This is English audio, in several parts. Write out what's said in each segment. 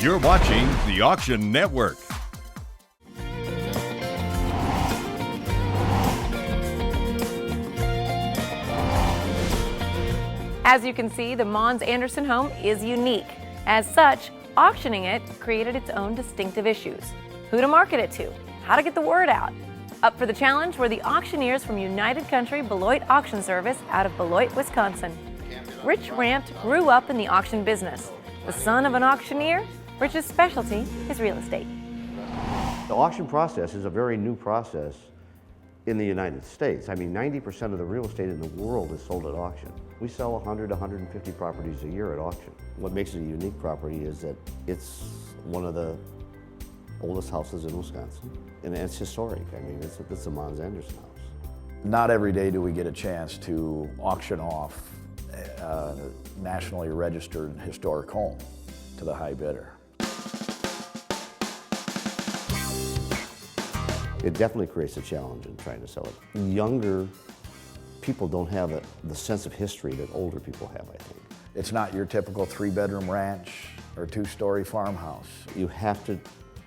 You're watching the Auction Network. As you can see, the Mons Anderson home is unique. As such, auctioning it created its own distinctive issues. Who to market it to, how to get the word out. Up for the challenge were the auctioneers from United Country Beloit Auction Service out of Beloit, Wisconsin. Rich Rampt grew up in the auction business. The son of an auctioneer, Rich's specialty is real estate. The auction process is a very new process in the United States. I mean, 90% of the real estate in the world is sold at auction. We sell 100 to 150 properties a year at auction. What makes it a unique property is that it's one of the oldest houses in Wisconsin, and it's historic. I mean, it's the Mons Anderson house. Not every day do we get a chance to auction off a nationally registered historic home to the high bidder. It definitely creates a challenge in trying to sell it. Younger people don't have the sense of history that older people have, I think. It's not your typical 3-bedroom ranch or 2-story farmhouse. You have to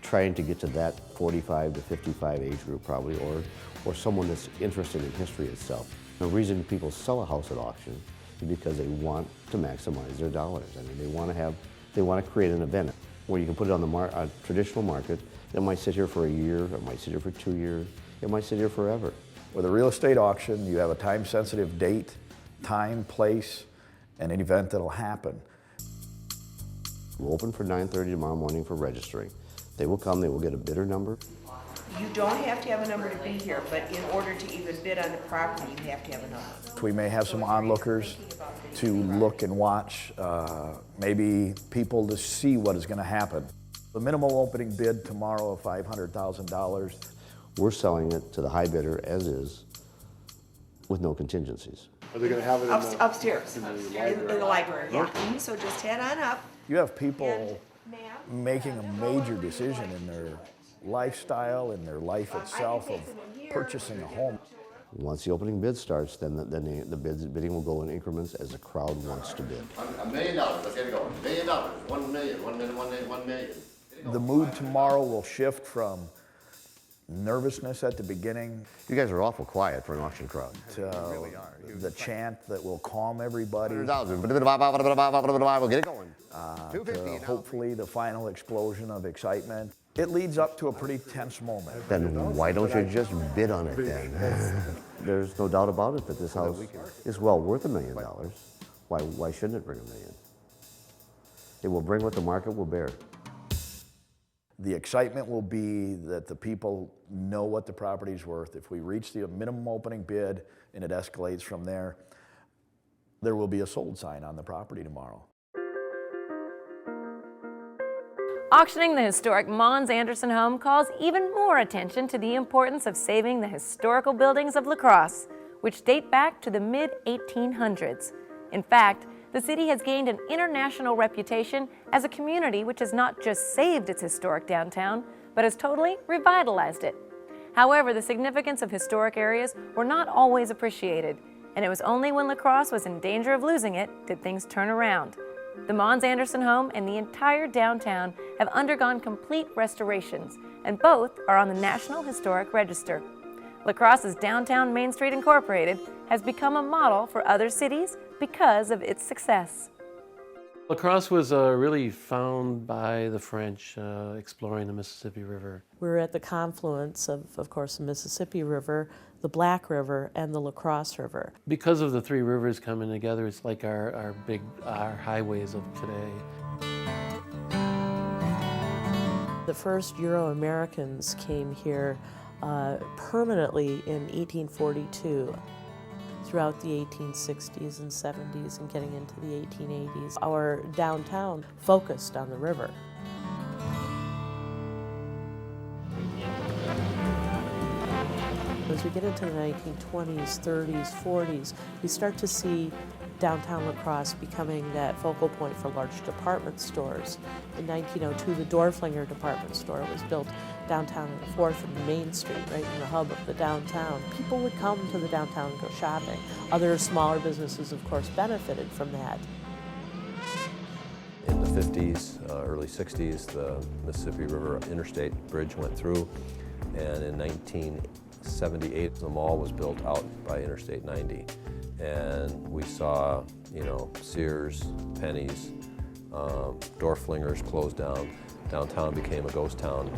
try to get to that 45 to 55 age group probably, or someone that's interested in history itself. The reason people sell a house at auction is because they want to maximize their dollars. I mean, they want to create an event where you can put it on the traditional market. It might sit here for a year, it might sit here for 2 years, it might sit here forever. With a real estate auction, you have a time-sensitive date, time, place, and an event that'll happen. We'll open for 9:30 tomorrow morning for registering. They will come, they will get a bidder number. You don't have to have a number to be here, but in order to even bid on the property, you have to have a number. We may have some onlookers to look and watch, maybe people to see what is going to happen. The minimum opening bid tomorrow of $500,000. We're selling it to the high bidder as is, with no contingencies. Are they going to have it upstairs in the library? Yeah. So just head on up. You have people making a major decision in their lifestyle, in their life itself of purchasing a home. Once the opening bid starts, then the bidding will go in increments as the crowd wants to bid. $1 million, let's get it going. $1 million, 1 million, 1 million, 1 million, 1 million. The mood tomorrow will shift from nervousness at the beginning. You guys are awful quiet for an auction crowd. To the chant that will calm everybody. We'll get it going. To hopefully the final explosion of excitement. It leads up to a pretty tense moment. Then why don't you just bid on it then? There's no doubt about it that this house is well worth $1 million. Why shouldn't it bring $1 million? It will bring what the market will bear. The excitement will be that the people know what the property's worth. If we reach the minimum opening bid and it escalates from there, there will be a sold sign on the property tomorrow. Auctioning the historic Mons Anderson home calls even more attention to the importance of saving the historical buildings of La Crosse, which date back to the mid-1800s. In fact, the city has gained an international reputation as a community which has not just saved its historic downtown, but has totally revitalized it. However, the significance of historic areas were not always appreciated, and it was only when La Crosse was in danger of losing it did things turn around. The Mons Anderson home and the entire downtown have undergone complete restorations, and both are on the National Historic Register. La Crosse's Downtown Main Street Incorporated has become a model for other cities because of its success. La Crosse was really found by the French exploring the Mississippi River. We're at the confluence of course, the Mississippi River, the Black River, and the La Crosse River. Because of the three rivers coming together, it's like our highways of today. The first Euro-Americans came here permanently in 1842. Throughout the 1860s and 70s and getting into the 1880s, our downtown focused on the river. As we get into the 1920s, 30s, 40s, we start to see downtown La Crosse becoming that focal point for large department stores. In 1902, the Dorflinger department store was built downtown on 4th and Main Street, right in the hub of the downtown. People would come to the downtown and go shopping. Other smaller businesses, of course, benefited from that. In the 50s, early 60s, the Mississippi River Interstate Bridge went through, and in 1978, the mall was built out by Interstate 90. And we saw, Sears, Penny's, door flingers closed down. Downtown became a ghost town.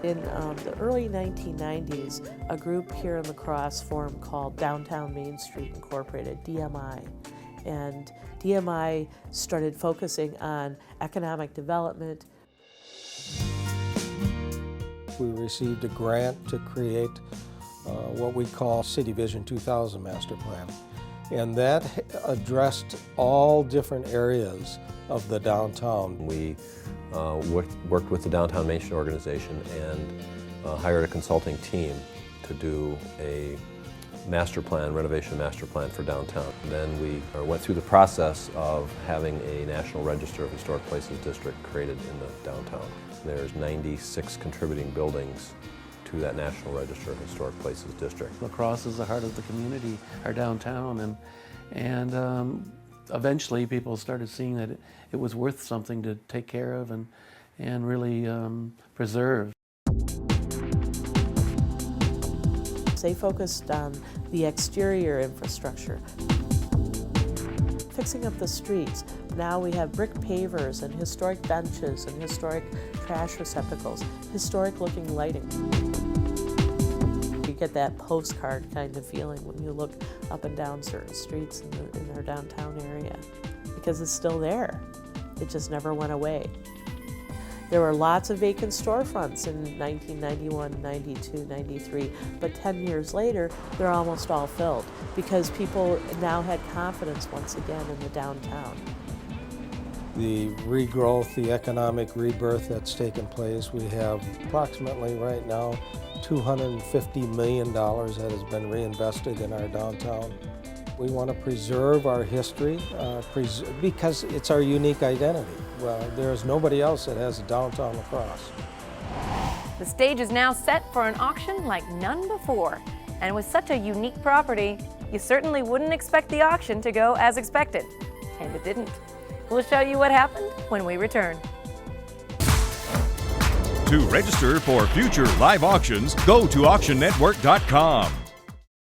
In the early 1990s, a group here in La Crosse formed called Downtown Main Street Incorporated, DMI. And DMI started focusing on economic development. We received a grant to create what we call City Vision 2000 Master Plan. And that addressed all different areas of the downtown. We worked with the Downtown Main Street organization and hired a consulting team to do a renovation master plan for downtown. Then we went through the process of having a National Register of Historic Places district created in the downtown. There's 96 contributing buildings to that National Register of Historic Places district. La Crosse is the heart of the community, our downtown, and eventually people started seeing that it was worth something to take care of and really preserve. They focused on the exterior infrastructure, fixing up the streets. Now we have brick pavers and historic benches and historic trash receptacles, historic looking lighting. You get that postcard kind of feeling when you look up and down certain streets in our downtown area, because it's still there. It just never went away. There were lots of vacant storefronts in 1991, 92, 93, but 10 years later, they're almost all filled because people now had confidence once again in the downtown. The regrowth, the economic rebirth that's taken place, we have approximately right now $250 million that has been reinvested in our downtown. We want to preserve our history because it's our unique identity. Well, there's nobody else that has a downtown La Crosse. The stage is now set for an auction like none before. And with such a unique property, you certainly wouldn't expect the auction to go as expected. And it didn't. We'll show you what happened when we return. To register for future live auctions, go to auctionnetwork.com.